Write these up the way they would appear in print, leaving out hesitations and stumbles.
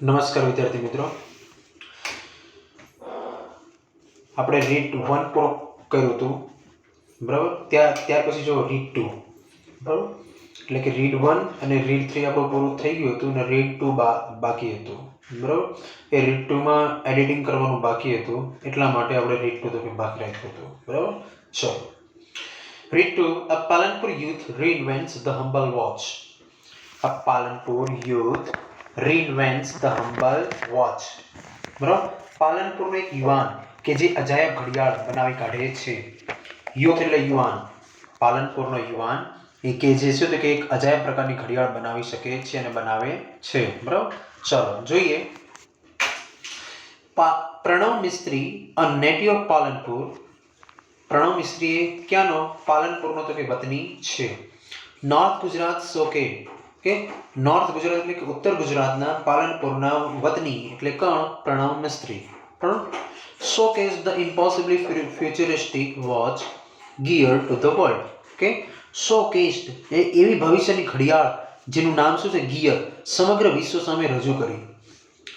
નમસ્કાર વિદ્યાર્થી મિત્રો, આપણે રીડ 1 પૂરો કર્યું હતું બરાબર. ત્યાર પછી જો રીડ 2 બરાબર, એટલે કે રીડ 1 અને રીડ 3 આપણું પૂરું થઈ ગયું હતું અને રીડ 2 બાકી હતું બરાબર. એ રીડ 2 માં એડિટિંગ કરવાનું બાકી હતું, એટલા માટે આપણે રીડ 2 તો બાકી રાખ્યું હતું બરાબર. ચલો, read 2. A Palanpur youth reinvents the humble watch. A Palanpur youth reinvents the humble watch. બરાબર. પાલનપુરનો એક યુવાન કે જે અજાયબ ઘડિયાળ બનાવી કાઢે છે. યુથ એટલે યુવાન. પાલનપુરનો યુવાન એ કે જે છે તો કે એક અજાયબ પ્રકારની ઘડિયાળ બનાવી શકે છે અને બનાવે છે બરાબર. ચલો જોઈએ. પ્રણવ મિસ્ત્રી, a native of Palanpur. Pranab મિસ્ત્રી એ ક્યાંનો? પાલનપુરનો તો કે વતની છે. નોર્થ ગુજરાત સોકેટ, કે નોર્થ ગુજરાત એટલે કે ઉત્તર ગુજરાતના પાલનપુરના વતની એટલે કોણ? પ્રણવ મિસ્ત્રી. Showcase the impossibly futuristic watch geared to the world. Okay, showcased એ એવી ભવિષ્યની ઘડિયાળ જેનું નામ શું છે? ગિયર. સમગ્ર વિશ્વ સામે રજૂ કરી.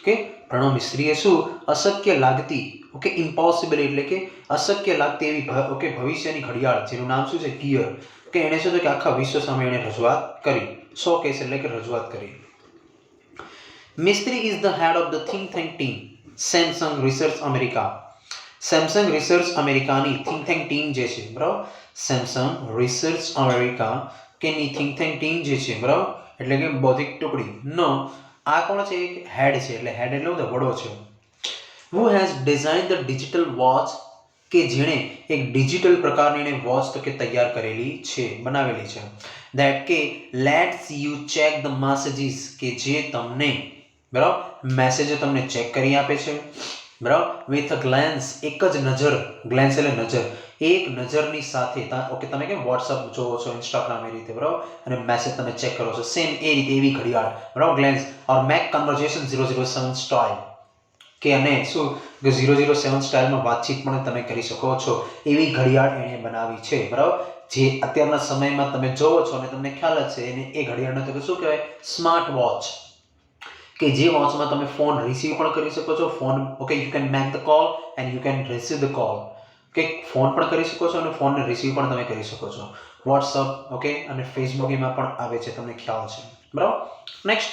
ઓકે, પ્રણવ મિસ્ત્રીએ શું? અશક્ય લાગતી, ઓકે, ઇમ્પોસિબલ એટલે કે અશક્ય લાગતી એવી ઓકે ભવિષ્યની ઘડિયાળ જેનું નામ શું છે? ગિયર. કે એને શું કે આખા વિશ્વ સામે એને રજૂઆત કરી. શોકેસ એટલે કે રજૂઆત કરી. Mistry is the head of the think tank team Samsung research America. Samsung research અમેરિકાની થિંક ટેન્ક ટીમ જે છે બરાબર, સેમસંગ રિસર્ચ અમેરિકા કે ની થિંક ટેન્ક ટીમ જે છે બરાબર, એટલે કે બૌદ્ધિક ટુકડી નો આ કોણ છે? એક હેડ છે. એટલે હેડ એટલે વડો છે. Who has designed the digital watch, કે જેણે એક ડિજિટલ પ્રકારની એને વોચ તો કે તૈયાર કરેલી છે, બનાવેલી છે. That કે lets you check the messages, કે જે તમને બરાબર મેસેજ તમને ચેક કરી આપે છે બરાબર. with a glance, એક જ નજર. ગ્લેન્સ એટલે નજર. એક નજરની સાથે ઓકે તમે કેમ WhatsApp જોવો છો, Instagram એ રીતે બરાબર, અને મેસેજ તમે ચેક કરો છો, સેમ એ રીતે એવી ઘડિયાળ બરાબર. Glands or make conversation 007 style, કે અને શું કે 007 સ્ટાઇલમાં વાતચીત પણ તમે કરી શકો છો એવી ઘડિયાળ એણે બનાવી છે બરાબર. જે અત્યારના સમયમાં તમે જોવો છો અને તમને ખ્યાલ જ છે, એને એ ઘડિયાળને તો શું કહેવાય? Smart watch. કે જે વોચમાં તમે ફોન રિસીવ પણ કરી શકો છો. Phone okay, you can make the call and you can receive the call. કે ફોન પણ કરી શકો છો અને ફોનને રિસીવ પણ તમે કરી શકો છો. વોટ્સઅપ ઓકે અને ફેસબુક એમાં પણ આવે છે, તમને ખ્યાલ છે બરાબર. Next,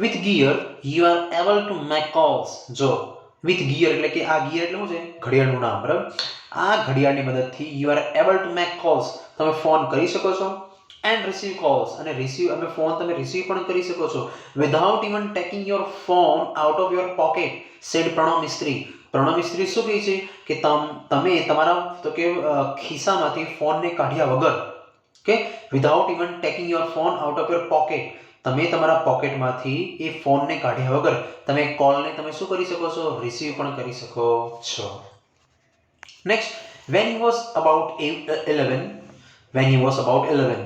with gear you are able to make calls. જો with gear એટલે કે આ ગિયર એટલે શું છે? ઘડિયાળનું નામ બરાબર. આ ઘડિયાળની મદદથી you are able to make calls, તમે ફોન કરી શકો છો, and receive calls, અને રિસીવ અને ફોન તમે રિસીવ પણ કરી શકો છો without even taking your phone out of your pocket, said Pranab મિસ્ત્રી. પ્રણવ મિસ્ત્રી શું કહે છે કે તમે તમારા તો કે ખિસ્સામાંથી ફોનને કાઢ્યા વગર, કે without even taking your phone out of your pocket, તમે તમારા પોકેટમાંથી એ ફોનને કાઢ્યા વગર તમે કોલને તમે શું કરી શકો છો? રિસીવ પણ કરી શકો છો. Next, when he was about 11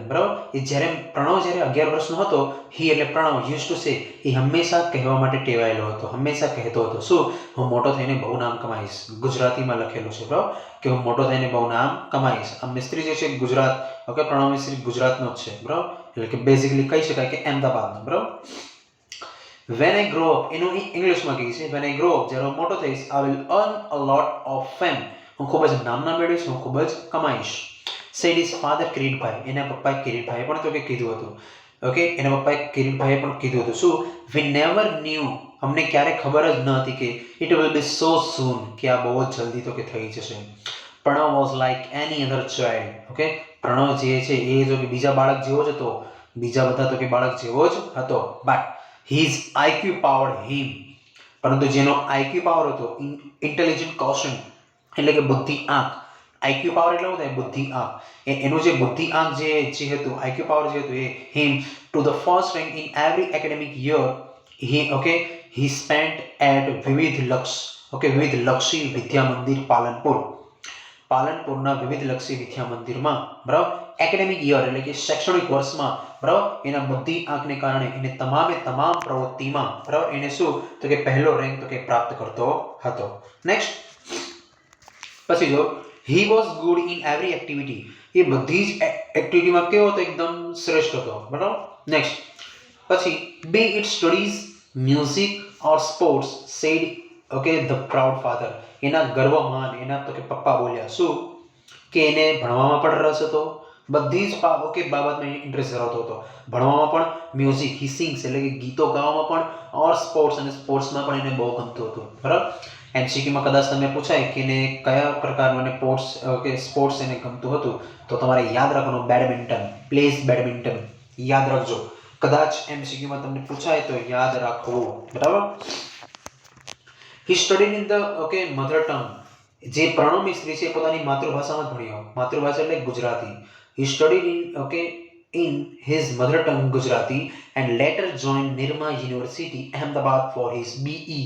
બરાબર, એ જ્યારે પ્રણવ જ્યારે 11 વર્ષનો હતો, he એટલે પ્રણવ used to say, એ હંમેશા કહેવા માટે ટેવાયેલો હતો, હંમેશા કહેતો હતો શું? હું મોટો થઈને બહુ નામ કમાઈશ. ગુજરાતીમાં લખેલું છે બરાબર, કે હું મોટો થઈને બહુ નામ કમાઈશ. આ મિસ્ત્રી જે છે ગુજરાત, ઓકે, પ્રણવ મિસ્ત્રી ગુજરાતનો જ છે બરાબર, એટલે કે બેઝિકલી કહી શકાય કે અમદાવાદનો બરાબર. when I grow up, એનું ઇંગ્લિશમાં કહે છે when I grow up, જ્યારે હું મોટો થઈશ, I will earn a lot of fame, હું ખૂબ જ નામના મેળવીશ, હું ખૂબ જ કમાઈશ. said his father Kiritbhai. એના પપ્પાએ કિરીટભાઈએ પણ તો કે કીધું હતું, ઓકે, એના પપ્પાએ કિરીટભાઈએ પણ કીધું હતું શું? we never knew, અમને ક્યારે ખબર જ ન હતી કે it will be so soon, કે આ બહુ જ જલ્દી તો કે થઈ જશે. Pranav was like any other child, okay, Pranav જે છે એ જો કે બીજા બાળક જેવો જ હતો, બીજા બધા તો કે બાળક જેવો જ હતો, but his IQ powered him, પરંતુ જેનો IQ પાવર હતો, ઇન્ટેલિજન્ટ ક્વેશ્ચન એટલે કે બુદ્ધિ આંક. IQ પાવર એટલે શું થાય? બુદ્ધિ આંક. એનું જે બુદ્ધિ આંક જે હતું, IQ પાવર જે હતું, એ him to the first rank in every academic year. He spent at વિવિધ લક્ષી વિદ્યા મંદિર પાલનપુર. પાલનપુરના વિવિધ લક્ષી વિદ્યા મંદિરમાં બરાબર એકેડેમિક યર એટલે કે શૈક્ષણિક વર્ષમાં બરાબર એના બુદ્ધિ આંકને કારણે એને તમામ પ્રવૃત્તિમાં બરાબર એને શું તો કે પહેલો રેન્ક તો કે પ્રાપ્ત કરતો હતો. નેક્સ્ટ, પછી જો he was good in every activity, એ બધી જ એક્ટિવિટીમાં કેવો હતો? એકદમ શ્રેષ્ઠ હતો બરાબર. નેક્સ્ટ, પછી be it studies music or sports said okay the proud father. એના ગર્વમાં એના તો કે પપ્પા બોલ્યા શું કે એને ભણવામાં પણ રસ હતો, બધી જ ઓકે બાબતમાં ઇન્ટરેસ્ટ ધરાવતો હતો. ભણવામાં પણ, મ્યુઝિક હી સિંગ્સ એટલે કે ગીતો ગાવામાં પણ, ઓર સ્પોર્ટ્સ અને સ્પોર્ટ્સમાં પણ એને બહુ ગમતું હતું. બરાબર. એમસીક્યુમાં કદાચ તમને પૂછાય કે એને કયા પ્રકારનું એને સ્પોર્ટ્સ એને ગમતું હતું, તો તમારે યાદ રાખવાનું બેડમિન્ટન, પ્લેઝ બેડમિન્ટન, યાદ રાખજો. કદાચ એમસીક્યુમાં તમને પૂછાય તો યાદ રાખવું. બરાબર. He studied in the mother tongue. જે પ્રણવ મિસ્ત્રી છે પોતાની માતૃભાષામાં જ ભણ્યો. માતૃભાષા એટલે Gujarati. He studied in his mother tongue Gujarati and later joined Nirma University Ahmedabad for his BE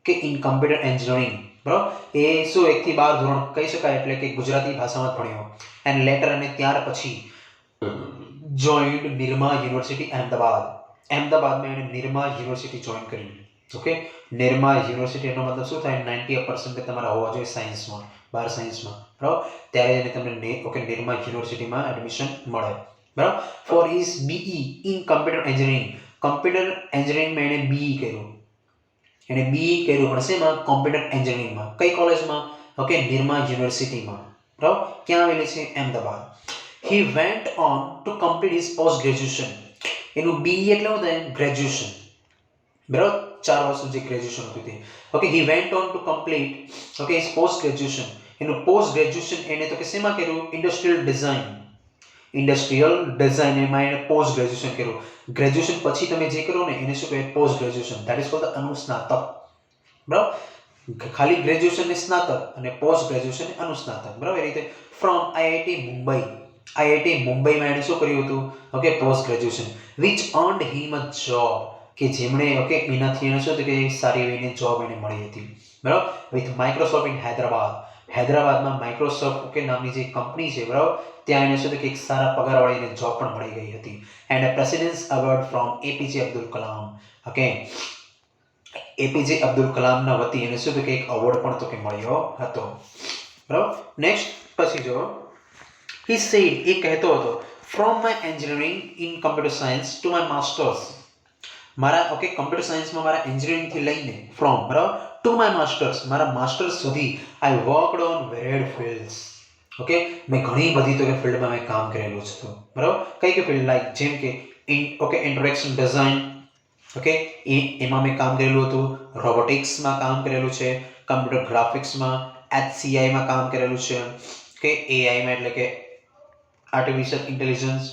કે in computer engineering. બરાબર. એ શું 1 થી 12 ધોરણ કહી શકાય એટલે કે ગુજરાતી ભાષામાં ભણ્યો. and later અને ત્યાર પછી joined Nirma University Ahmedabad. અહેમદાબાદમાં એને નિરમા યુનિવર્સિટી જોઈન કરી. ઓકે. નિરમા યુનિવર્સિટી એનો મતલબ શું થાય? 90% તમારા હોવા જોઈએ સાયન્સમાં, 12 સાયન્સમાં. બરાબર. ત્યારે એને તમને નિરમા યુનિવર્સિટીમાં એડમિશન મળે. બરાબર. For his BE in computer engineering. Computer એન્જિનિયરિંગમાં એને બીઈ કર્યું. એને બીઈ કર્યું પણ શેમાં? કોમ્પ્યુટર એન્જિનિયરિંગમાં. કઈ કોલેજમાં? નિરમા યુનિવર્સિટીમાં. બરાબર. ક્યાં આવેલી છે? Ahmedabad. He went on to complete his post graduation. એનું બીઈ એટલે શું થાય? ગ્રેજ્યુએશન. બરાબર. 4 વર્ષ જે ગ્રેજ્યુએશન હતું તે. He went on to complete his post graduation. એનું પોસ્ટ ગ્રેજ્યુએશન એને તો કે શેમાં કર્યું? ઇન્ડસ્ટ્રીયલ ડિઝાઇન એમાં એને પોસ્ટ ગ્રેજ્યુએશન કર્યું. ગ્રેજ્યુએશન પછી તમે જે કરો ને એને શું કહેવાય? Post graduation. That is called અનુસ્નાતક. બરાબર. ખાલી ગ્રેજ્યુએશન ને સ્નાતક અને પોસ્ટ ગ્રેજ્યુએશન ને અનુસ્નાતક. બરાબર. એ રીતે ફ્રોમ આઈઆઈટી મુંબઈ. આઈઆઈટી મુંબઈમાં એને શું કર્યું હતું? Post graduation which earned him a job. કે જેમણે એનાથી એને શું કે સારી એવી જોબ એને મળી હતી. બરાબર. With Microsoft in Hyderabad. હૈદરાબાદમાં માઇક્રોસોફ્ટ નામની જે કંપની છે, બરાબર, ત્યાં એને શું કે એક સારા પગારવાળી એને જોબ પણ મળી ગઈ હતી. And a president's award from APJ Abdul Kalam. APJ Abdul કલામના વતી એને શું કે એક અવોર્ડ પણ તો કે મળ્યો હતો. બરાબર. નેક્સ્ટ પછી જો he said, એ કહેતો હતો, from my engineering in computer science to my masters. મારા કમ્પ્યુટર સાયન્સમાં મારા એન્જિનિયરિંગ થી લઈને ફ્રોમ બરાબર ટુ માય માસ્ટર્સ, મારા માસ્ટર્સ સુધી આઈ વર્કડ ઓન વેરિડ ફિલ્ડ્સ. મેં ઘણી બધી તો કે ફિલ્ડમાં મેં કામ કરેલું છે. બરાબર. કઈ ફિલ્ડ? લાઈક જેમ કે ઇન્ટરેક્શન ડિઝાઇન. એમાં મેં કામ કરેલું હતું. રોબોટિક્સમાં કામ કરેલું છે. કમ્પ્યુટર ગ્રાફિક્સમાં, HCIમાં કામ કરેલું છે. એઆઈમાં એટલે કે આર્ટિફિશિયલ ઇન્ટેલિજન્સ,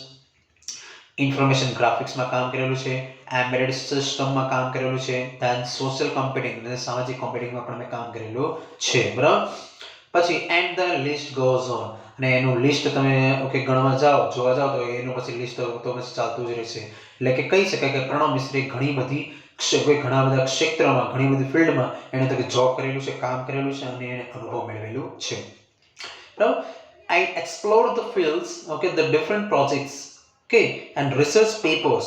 ઇન્ફોર્મેશન ગ્રાફિક્સમાં કામ કરેલું છે. એમ્બેડેડ સિસ્ટમમાં કામ કરેલું છે. ધેન સોશિયલ કોમ્પ્યુટિંગ અને સામાજિક કોમ્પ્યુટિંગમાં પણ મેં કામ કરેલું છે. બરાબર. પછી and the list goes on. અને એનું લિસ્ટ તમે ગણવા જાઓ, જોવા જાઓ તો એનું પછી લિસ્ટ તો પછી ચાલતું જ રહેશે. એટલે કે કહી શકાય કે પ્રણવ મિશ્રે ઘણા બધા ક્ષેત્રમાં, ઘણી બધી ફિલ્ડમાં એને તો કે જોબ કરેલું છે, કામ કરેલું છે અને એને અનુભવ મેળવેલું છે. બરાબર. I explored the fields, the different projects, and research papers.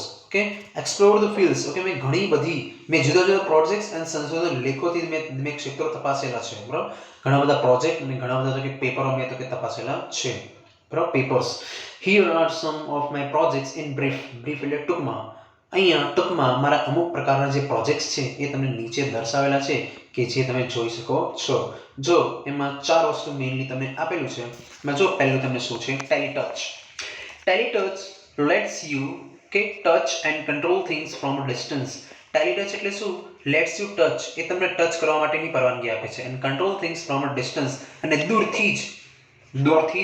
Explore the fields. મેં ઘણી બધી જુદા જુદા પ્રોજેક્ટ્સ અને સંશોધન લેખોથી મેં ક્ષેત્રો તપાસેલા છે. બરાબર. ઘણા બધા પ્રોજેક્ટ અને ઘણા બધા તો કે પેપરો મેં તો કે તપાસેલા છે. બરાબર. Papers. Here are some of my projects in brief. brief એટલે ટૂંકમાં. અહીંયા ટૂંકમાં મારા અમુક પ્રકારના જે પ્રોજેક્ટ્સ છે એ તમને નીચે દર્શાવેલા છે કે જે તમે જોઈ શકો છો. જો એમાં 4 વસ્તુ મેઇનલી તમને આપેલું છે. જો પહેલું તમને શું છે? ટેલીટચ. ટેલીટચ lets you touch and control things from a distance. ટેલીટચ એટલે શું? lets you touch, એ તમને ટચ કરવા માટેની પરવાનગી આપે છે. and control things from a distance, અને દૂરથી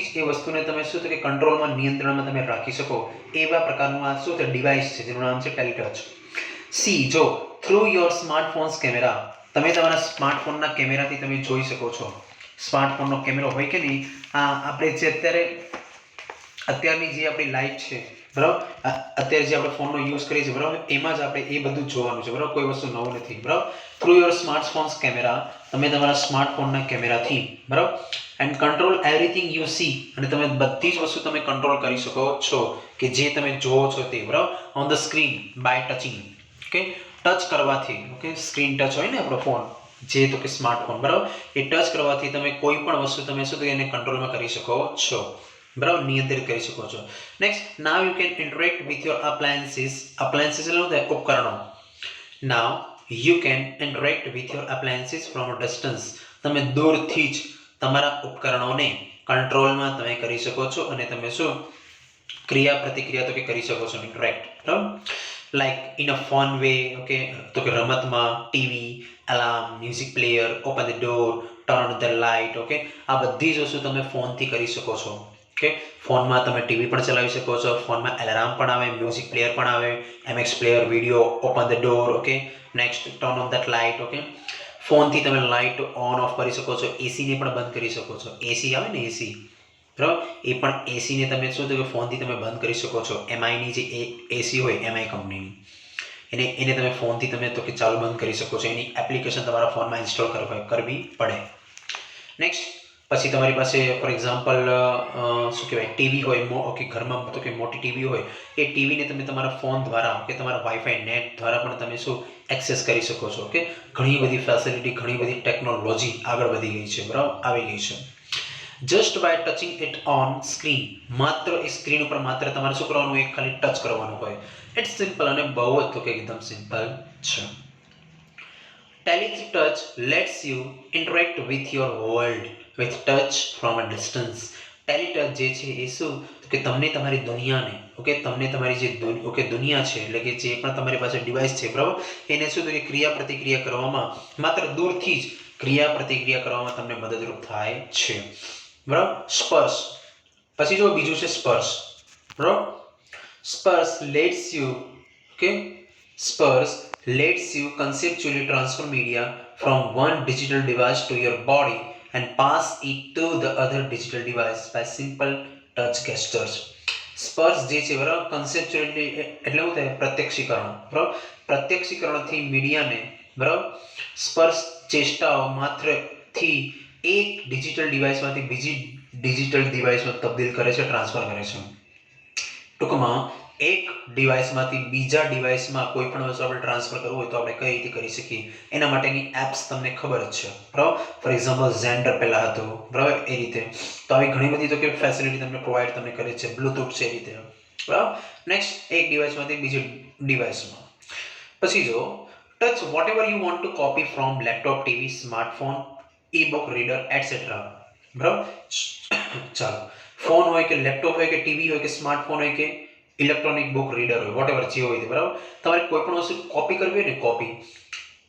જ એ વસ્તુને તમે શું કે કંટ્રોલમાં, નિયંત્રણમાં તમે રાખી શકો એવા પ્રકારનું આ શું છે? ડિવાઇસ છે જેનું નામ છે ટેલીટચ. સી જો થ્રુ યોર સ્માર્ટફોન્સ કેમેરા. તમે તમારા સ્માર્ટફોનના કેમેરાથી તમે જોઈ શકો છો. સ્માર્ટફોનનો કેમેરો હોય કે નહીં, આપણે જે અત્યારની જે આપણી લાઈફ છે, બરાબર, અત્યારે જે આપણે ફોનનો યુઝ કરીએ છીએ, બરાબર, એમાં જ આપણે એ બધું જોવાનું છે. બરાબર. કોઈ વસ્તુ નવું નથી. બરાબર. થ્રુ યોર સ્માર્ટફોન્સ કેમેરા, તમે તમારા સ્માર્ટફોનના કેમેરાથી, બરાબર, and control everything you C, અને તમે બધી જ વસ્તુ તમે કંટ્રોલ કરી શકો છો કે જે તમે જોવો છો તે. બરાબર. On the screen by touching. Touch કરવાથી. સ્ક્રીન ટચ હોય ને આપણો ફોન, જે તો કે સ્માર્ટફોન, બરાબર, એ ટચ કરવાથી તમે કોઈ પણ વસ્તુ તમે શું એને કંટ્રોલમાં કરી શકો છો. બરાબર. નિયંત્રિત કરી શકો છો. Next, now you can interact with your appliances. Appliances એટલે શું થાય? ઉપકરણો. Now you can interact with your appliances from a distance. તમે દૂરથી જ તમારા ઉપકરણોને કંટ્રોલમાં તમે કરી શકો છો અને તમે શું ક્રિયા પ્રતિક્રિયા તો કે કરી શકો છો ઇન્ટરેક્ટ બરાબર like in a fun way okay તો કે રમતમાં TV alarm music player open the door turn the light okay આ બધી જ વસ્તુ તમે ફોનથી કરી શકો છો ઓકે ફોનમાં તમે ટીવી પણ ચલાવી શકો છો ફોનમાં એલાર્મ પણ આવે મ્યુઝિક પ્લેયર પણ આવે MX player video open the door okay next turn on that light okay ફોનથી તમે લાઇટ ઓન ઓફ કરી શકો છો એસીને પણ બંધ કરી શકો છો એસી આવે ને એસી બરાબર એ પણ એસીને તમે શું તો કે ફોનથી તમે બંધ કરી શકો છો એમઆઈની જે એસી હોય એમઆઈ કંપનીની એને તમે ફોનથી તમે તો કે ચાલુ બંધ કરી શકો છો એની એપ્લિકેશન તમારા ફોનમાં ઇન્સ્ટોલ કરવી પડે નેક્સ્ટ પછી તમારી પાસે ફોર એક્ઝામ્પલ શું કહેવાય ટીવી હોય ઓકે ઘરમાં તો કે મોટી ટીવી હોય એ ટીવીને તમે તમારા ફોન દ્વારા કે તમારા વાઈફાઈ નેટ દ્વારા પણ તમે શું એક્સેસ કરી શકો છો ઓકે ઘણી બધી ફેસિલિટી ઘણી બધી ટેકનોલોજી આગળ વધી ગઈ છે બરાબર આવી ગઈ છે just by touching it on screen માત્ર એ સ્ક્રીન ઉપર માત્ર તમારે શું કરવાનું એક ખાલી ટચ કરવાનું હોય ઇટ્સ સિમ્પલ અને બહુ જ તો કે એકદમ સિમ્પલ છે Teletouch lets you interact with your world with touch from a distance. Teletouch જે છે એ શું તો કે તમને તમારી દુનિયાને ઓકે તમને તમારી જે ઓકે દુનિયા છે એટલે કે જે પણ તમારી પાસે ડિવાઇસ છે બરાબર એને શું તો કે ક્રિયા પ્રતિક્રિયા કરવામાં માત્ર દૂરથી જ ક્રિયા પ્રતિક્રિયા કરવામાં તમને મદદરૂપ થાય છે બરાબર સ્પર્શ પછી જો બીજું છે સ્પર્શ બરાબર સ્પર્શ લેટ્સ યુ ઓકે સ્પર્શ lets you conceptually transfer media from one digital device to your body and pass it to the other digital device by simple touch gestures. સ્પર્શ જે છે બરાબર કન્સેપ્ચ્યુઅલી એટલે શું થાય પ્રત્યક્ષીકરણ બરાબર પ્રત્યક્ષીકરણથી મીડિયાને બરાબર સ્પર્શ ચેષ્ટાઓ માત્રથી એક ડિજિટલ ડિવાઇસમાંથી બીજી ડિજિટલ ડિવાઇસમાં તબદીલ કરે છે ટ્રાન્સફર કરે છે ટૂંકમાં એક ડિવાઇસમાંથી બીજા ડિવાઇસમાં કોઈ પણ વસ્તુ આપણે ટ્રાન્સફર કરવું હોય તો આપણે કઈ રીતે કરી શકીએ એના માટેની એપ્સ તમને ખબર જ છે બરાબર ફોર એક્ઝામ્પલ ઝેન્ડર પહેલા હતું બરાબર એ રીતે તો આવી ઘણી બધી તો કે ફેસિલિટી તમને પ્રોવાઈડ તમને કરે છે બ્લૂટૂથ છે એ રીતે બરાબર નેક્સ્ટ એક ડિવાઇસમાંથી બીજી ડિવાઇસમાં પછી જો touch whatever you want to copy from laptop TV smartphone e book reader etcetera બરાબર ચાલો ફોન હોય કે લેપટોપ હોય કે ટીવી હોય કે સ્માર્ટફોન હોય કે ઇલેક્ટ્રોનિક બુક રીડર હોય વોટ એવર જે હોય તે બરાબર તમારે કોઈ પણ વસ્તુ કોપી કરવી હોય ને કોપી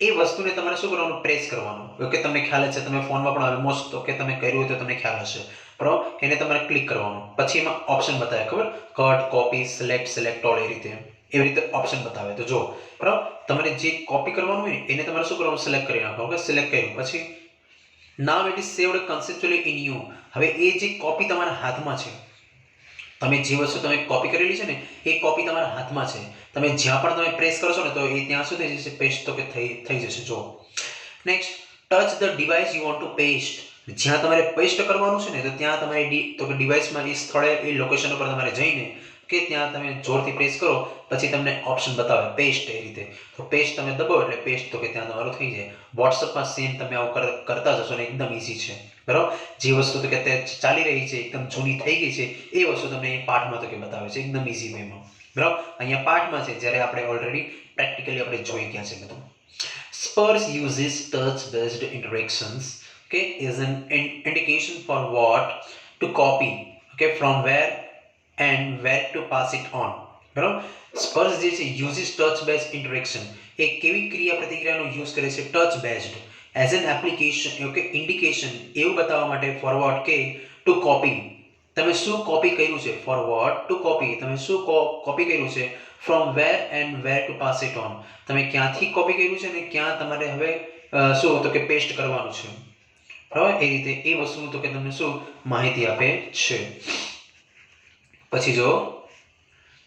એ વસ્તુને તમારે શું કરવાનું પ્રેસ કરવાનું ઓકે તમને ખ્યાલ છે તમે ફોનમાં પણ ઓલમોસ્ટ ઓકે તમે કર્યું હોય તો તમને ખ્યાલ હશે બરાબર એને તમારે ક્લિક કરવાનું પછી એમાં ઓપ્શન બતાવે ખબર કટ કોપી સિલેક્ટ ઓલ એ રીતે એવી રીતે ઓપ્શન બતાવે તો જો બરાબર તમારે જે કોપી કરવાનું હોય ને એને તમારે શું કરવાનું સિલેક્ટ કરી નાખો ઓકે સિલેક્ટ કર્યું પછી now it is saved conceptually in you હવે એ જે કોપી તમારા હાથમાં છે તમે જે વસ્તુ તમે કોપી કરેલી છે ને એ કોપી તમારા હાથમાં છે તમે જ્યાં પણ તમે પ્રેસ કરશો ને તો એ ત્યાં શું થઈ જશે પેસ્ટ તો કે થઈ જશે જો next touch the device you want two paste જ્યાં તમારે પેસ્ટ કરવાનું છે ને તો ત્યાં તમારે તો કે ડિવાઇસમાં એ સ્થળે એ લોકેશન ઉપર તમારે જઈને કે ત્યાં તમે જોરથી પ્રેસ કરો પછી તમને ઓપ્શન બતાવે પેસ્ટ એ રીતે તો પેસ્ટ તમે દબાવો એટલે પેસ્ટ તો કે ત્યાં તમારું થઈ જાય વોટ્સઅપમાં સેમ તમે આવું કરતા જશો ને એકદમ ઈઝી છે બરાબર જે વસ્તુ તો કે અત્યારે ચાલી રહી છે એકદમ જૂની થઈ ગઈ છે એ વસ્તુ તમને એ પાઠમાં તો કે બતાવે છે એકદમ ઈઝી વેમાં બરાબર અહીંયા પાઠમાં છે જ્યારે આપણે ઓલરેડી પ્રેક્ટિકલી આપણે જોઈ ગયા છે બધું સ્પર્શ uses touch based interactions okay is an indication for what to copy okay from where and where to pass it on બરાબર સ્પર્શ જે છે uses touch based interaction એ કેવી ક્રિયા પ્રતિક્રિયાનો યુઝ કરે છે touch based as an application okay indication એવું બતાવવા માટે ફોરવર્ડ કે ટુ કોપી તમે શું કોપી કર્યું છે ફોરવર્ડ ટુ કોપી તમે શું કોપી કર્યું છે from where and where to pass it on તમે ક્યાંથી કોપી કર્યું છે ને ક્યાં તમારે હવે શું તો કે પેસ્ટ કરવાનું છે બરાબર એ રીતે એ વસ્તુ તો કે તમને શું માહિતી આપે છે પછી જો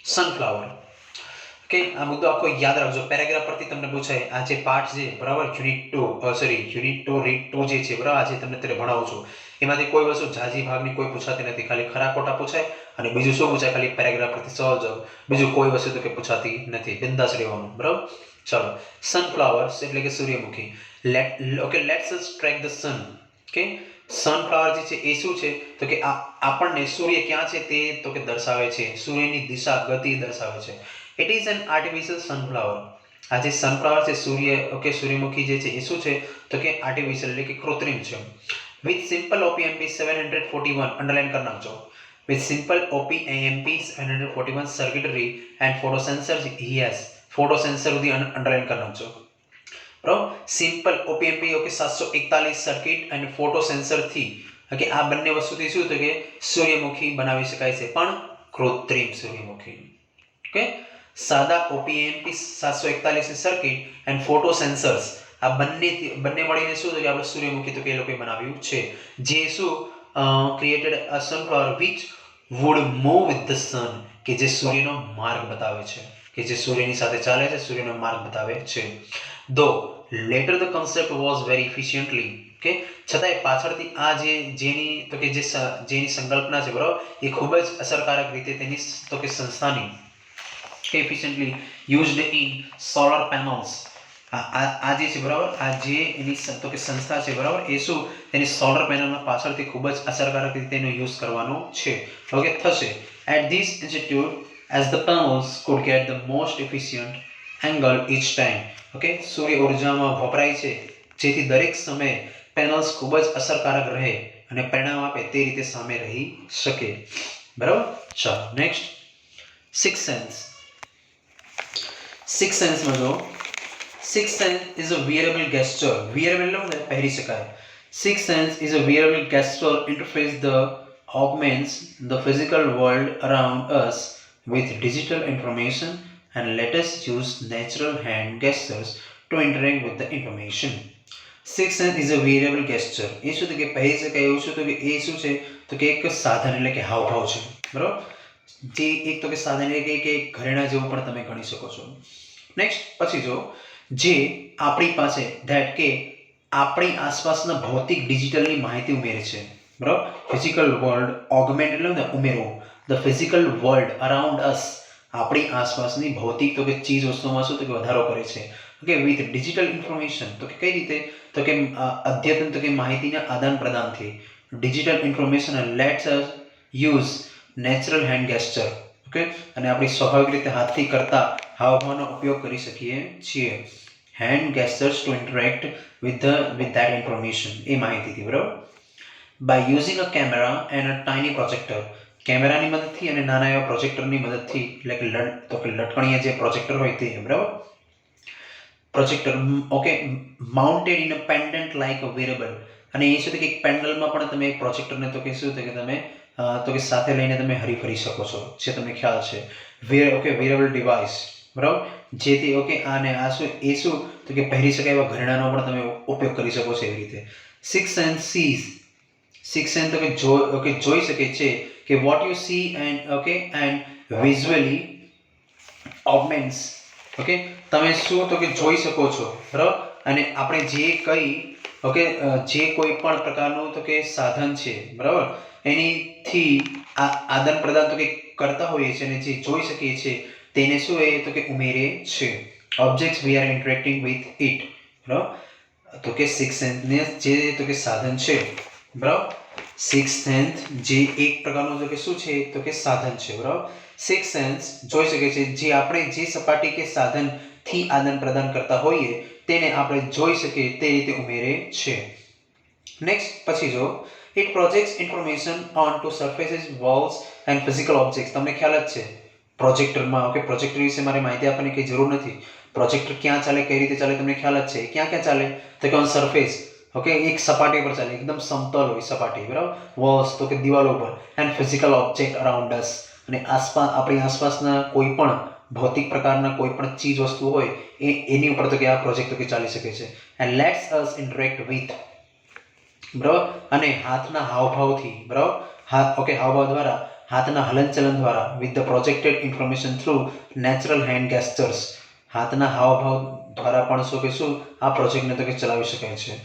સનફ્લાવર ઓકે આ મુદ્દો આખો યાદ રાખજો પેરેગ્રાફ પરથી તમને પૂછાય આ જે પાઠ છે બરાબર યુનિટ 2 રીડ 2 જે છે બરાબર આજે તમને અત્યારે ભણાવું છું એમાંથી કોઈ વસ્તુ ઝાઝી ભાગની કોઈ પૂછાતી નથી ખાલી ખરા ખોટા પૂછાય અને બીજું શું પૂછાય ખાલી પેરેગ્રાફ પરથી સવાલ જવાબ બીજું કોઈ વસ્તુ તો કે પૂછાતી નથી બિંદાસ રહેવાનું બરાબર ચલો સનફ્લાવર્સ એટલે કે સૂર્યમુખી let's us track the sun okay sunflower જે છે એ શું છે તો કે આપણને સૂર્ય ક્યાં છે તે તો કે દર્શાવે છે સૂર્યની દિશા ગતિ દર્શાવે છે it is an artificial sunflower આ જે સનફ્લાવર છે સૂર્ય ઓકે સૂર્યમુખી જે છે એ શું છે તો કે આર્ટિફિશિયલ એટલે કે કૃત્રિમ છે. વિથ સિમ્પલ OPAMP 741 અંડરલાઈન કરી નાખજો. With simple OPAMP 741 circuitry and photosensors he has photosensor સુધી અંડરલાઈન કરી નાખજો. બરાબર. સિમ્પલ OPAMP ઓકે 741 સર્કિટ અને ફોટોસેન્સર થી ઓકે આ બંને વસ્તુથી શું તો કે સૂર્યમુખી બનાવી શકાય છે પણ કૃત્રિમ સૂર્યમુખી. ઓકે સાદા OPAMP 741 સર્કિટ એન્ડ ફોટોસેન્સર્સ આ બંને મળીને શું તો કે આપણે સૂર્યમુખી તો કે લોકોએ બનાવ્યું છે જે શું created a sunflower which would move with the sun કે જે સૂર્યનો માર્ગ બતાવે છે કે જે સૂર્યની સાથે ચાલે છે સૂર્યનો માર્ગ બતાવે છે. though later the concept was very efficiently કે છતાંય પાછળથી આ જેની તો કે જેની સંકલ્પના છે બરાબર એ ખૂબ જ અસરકારક રીતે તેની તો કે સંસ્થાની efficiently used in solar panels આ જે છે બરાબર આ જે એની તો કે સંસ્થા છે બરાબર એ શું તેની સોલર પેનલમાં પાછળથી ખૂબ જ અસરકારક રીતે એનો યુઝ કરવાનો છે ઓકે થશે. at this institute as the panels could get the most efficient angle each time okay સૂર્ય ઉર્જામાં વપરાય છે જેથી દરેક સમયે પેનલ્સ ખૂબ જ અસરકારક રહે અને પરિણામ આપે તે રીતે સામે રહી શકે બરાબર. ચાલો નેક્સ્ટ સિક્સ સેન્સમાં જો Sixth sense is a wearable gesture. Wearable એટલે પહેરી શકાય. Sixth sense is a wearable gesture interface that augments the physical world around us with digital information and let us use natural hand gestures to interact with the information. Sixth sense is a wearable gesture. એ શું તો કે પહેરી શકાય એવું શું તો કે એ શું છે તો કે એક સાધન એટલે કે હાવભાવ છે બરાબર જે એક તો કે સાધન એટલે કે ઘરેણા જેવું પણ તમે ગણી શકો છો. નેક્સ્ટ પછી જો જે આપણી પાસે ધેટ કે આપણી આસપાસના ભૌતિક ડિજિટલની માહિતી ઉમેરે છે બરાબર. ફિઝિકલ વર્લ્ડ ઓગમેન્ટ એટલે ને ઉમેરવું ધ ફિઝિકલ વર્લ્ડ અરાઉન્ડ અસ આપણી આસપાસની ભૌતિક તો કે ચીજ વસ્તુમાં શું તો કે વધારો કરે છે ઓકે વિથ ડિજિટલ ઇન્ફોર્મેશન તો કે કઈ રીતે તો કે અદ્યતન તો કે માહિતીના આદાન પ્રદાનથી digital information let's us use natural hand gesture okay અને આપણી સ્વાભાવિક રીતે હાથથી કરતા હાવભાવનો ઉપયોગ કરી શકીએ છીએ hand gestures to interact with that information એ માહિતીથી બરાબર. by using a camera and a tiny projector કેમેરાની મદદથી અને નાના એવા પ્રોજેક્ટરની મદદથી એટલે કે તો કે લટકણીયા જે પ્રોજેક્ટર હોય તે બરાબર projector okay mounted in a pendant like a wearable અને એ છે કે એક પેન્ડલમાં પણ તમે એક પ્રોજેક્ટરને તો કે શું કે તમે તો કે સાથે લઈને તમે હરીફરી શકો છો જે તમને ખ્યાલ છે ઓકે વેરેબલ ડિવાઇસ બરાબર જેથી ઓકે આને આ શું એ શું તો કે પહેરી શકાય એવા ઘરેણાનો પણ તમે ઉપયોગ કરી શકો છો એવી રીતે. સિક્સ સેન્સ તો કે જોઈ શકે છે કે what you see and okay and visually augments okay તમે શું તો કે જોઈ શકો છો બરાબર અને આપણે જે જે કોઈ પણ પ્રકારનું તો કે સાધન છે બરાબર એનીથી આદાન પ્રદાન તો કે કરતા હોઈએ છીએ અને જે જોઈ શકીએ છીએ તેને શું એ તો કે ઉમેરે છે. Objects we are interacting with it બરાબર તો કે સિક્સ સેન્સને જે તો કે સાધન છે બરાબર સિક્સ સેન્સ જે એક પ્રકારનું તો કે શું છે તો કે સાધન છે બરાબર. સિક્સ સેન્સ જોઈ શકે છે જે આપણે જે સપાટી કે સાધનથી આદાન પ્રદાન કરતા હોઈએ તેને આપણે જોઈ શકીએ તે રીતે ઉમેરે છે. નેક્સ્ટ પછી જો it projects information onto surfaces walls and physical objects તમને ખ્યાલ જ છે પ્રોજેક્ટરમાં ઓકે પ્રોજેક્ટર વિશે મારે માહિતી આપવાની કંઈ જરૂર નથી પ્રોજેક્ટર ક્યાં ચાલે કઈ રીતે ચાલે તમને ખ્યાલ જ છે ક્યાં ચાલે તો કે ઓન સરફેસ ઓકે એક સપાટી પર ચાલે એકદમ સમતલ હોય સપાટી બરાબર વોલ્સ તો કે દિવાલો પર એન્ડ ફિઝિકલ ઓબ્જેક્ટ અરાઉન્ડ અસ અને આપણી આસપાસના કોઈ પણ ભૌતિક પ્રકારના કોઈ પણ ચીજ વસ્તુ હોય એની ઉપર તો કે આ પ્રોજેક્ટ તો કે ચાલી શકે છે and let's us interact with બરાબર અને હાથના હાવભાવથી બરાબર હાવભાવ દ્વારા હાથના હલનચલન દ્વારા with the projected information through natural hand gestures હાથના હાવભાવ દ્વારા પણ શું કે શું આ પ્રોજેક્ટને તો કે ચલાવી શકાય છે.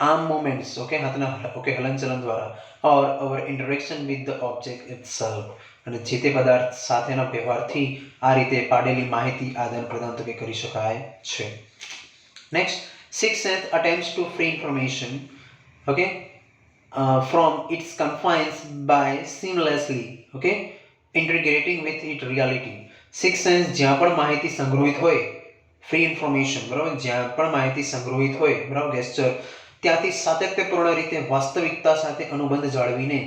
arm movements ઓકે હાથના ઓકે હલનચલન દ્વારા or our interaction with the object itself અને જે તે પદાર્થ સાથેના વ્યવહારથી આ રીતે પાડેલી માહિતી આદાન પ્રદાન તો કે કરી શકાય છે. Next six sense attempts to free information okay from its confines by seamlessly okay integrating with its reality. Sixth sense જ્યાં પણ માહિતી સંગ્રહિત હોય ફ્રી ઇન્ફોર્મેશન, બરાબર, જ્યાં પણ માહિતી સંગ્રહિત હોય, બરાબર, ગેસ્ચર, ત્યાંથી સાતત્યપૂર્ણ રીતે વાસ્તવિકતા સાથે અનુબંધ જાળવીને,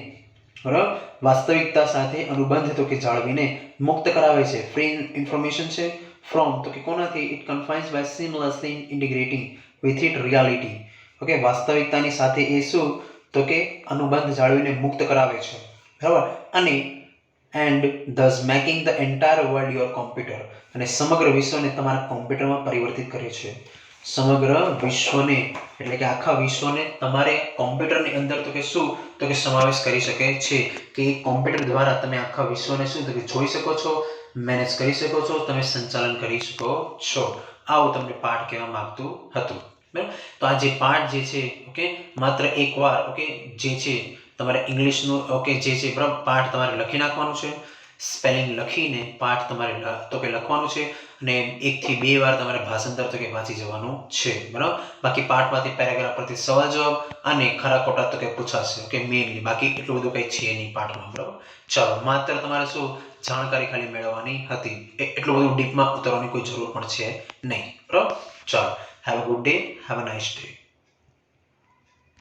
બરાબર, વાસ્તવિકતા સાથે અનુબંધ તો કે જાળવીને મુક્ત કરાવે છે. ફ્રી ઇન્ફોર્મેશન છે ફ્રોમ તો કે કોનાથી? It confines by seamlessly integrating with it reality. Okay, વાસ્તવિકતાની સાથે એ શું તો કે અનુબંધ જાળવીને મુક્ત કરાવે છે, બરાબર. અને and thus making the entire world your computer, અને સમગ્ર વિશ્વને તમારા કોમ્પ્યુટરમાં પરિવર્તિત કરે છે. સમગ્ર વિશ્વને એટલે કે આખા વિશ્વને તમારે કોમ્પ્યુટરની અંદર તો કે શું તો કે સમાવેશ કરી શકે છે, કે કોમ્પ્યુટર દ્વારા તમે આખા વિશ્વને શું તો કે જોઈ શકો છો, મેનેજ કરી શકો છો, તમે સંચાલન કરી શકો છો. આવું તમને પાઠ કહેવા માંગતું હતું, બરાબર. તો આ જે પાઠ જે છે, ઓકે, માત્ર એકવાર, ઓકે, જે છે તમારે ઇંગ્લિશનું, ઓકે, જે છે બરાબર, પાઠ તમારે લખી નાખવાનું છે. સ્પેલિંગ લખીને પાઠ તમારે તો કે લખવાનું છે, અને 1 થી 2 વાર તમારે ભાષાંતર તો કે વાંચી જવાનું છે, બરાબર. બાકી પાઠમાંથી પેરેગ્રાફ પરથી સવાલ જવાબ અને ખરા ખોટા તો કે પૂછાશે, ઓકે, મેઇનલી. બાકી એટલું બધું કંઈ છે નહીં પાઠમાં, બરાબર. ચાલો, માત્ર તમારે શું જાણકારી ખાલી મેળવવાની હતી, એટલું બધું ડીપમાં ઉતરવાની કોઈ જરૂર પણ છે નહીં, બરાબર. ચાલો, have a good day, have a nice day.